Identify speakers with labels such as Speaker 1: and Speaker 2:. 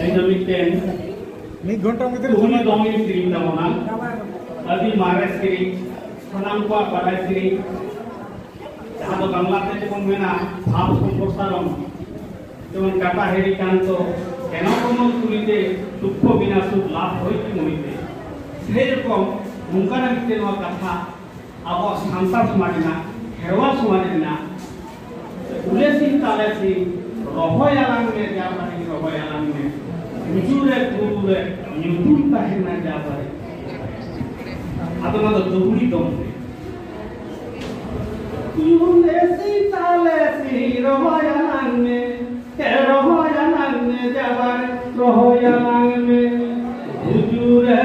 Speaker 1: Miten
Speaker 2: Mid घंटा में
Speaker 1: Tuli dongi sering tamunan, adi mare sering, senang kuat pada sering. Jado Bangladesh pun mena, आप संपर्क सारम, जेमन काटा हेरी कांतो, केना कोनो तुलिते सुख बिना सुख लाभ होई कि मोइते। सेरकम मुंकाना मिते नवा कथा, आबो शांता समाजना, हेरवा समाजना, उलेसी तालेसी, rohoyalang में जापानी rohoyalang में, ujure kurure, nyutul tahena japare. Atau nado dobuli dombe. Ulesi talesi rohoyalang में japare rohoyalang में, ujure